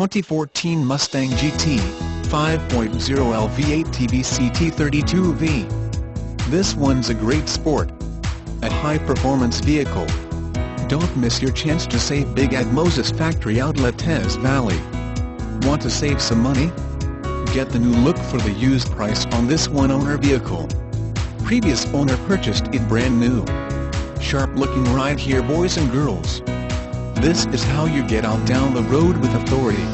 2014 Mustang GT 5.0L V8 Ti-VCT 32V. This one's a great sport. A high-performance vehicle. Don't miss your chance to save big at Moses Factory Outlet Teays Valley. Want to save some money? Get the new look for the used price on this one-owner vehicle. Previous owner purchased it brand new. Sharp looking right here, boys and girls. This is how you get out down the road with authority.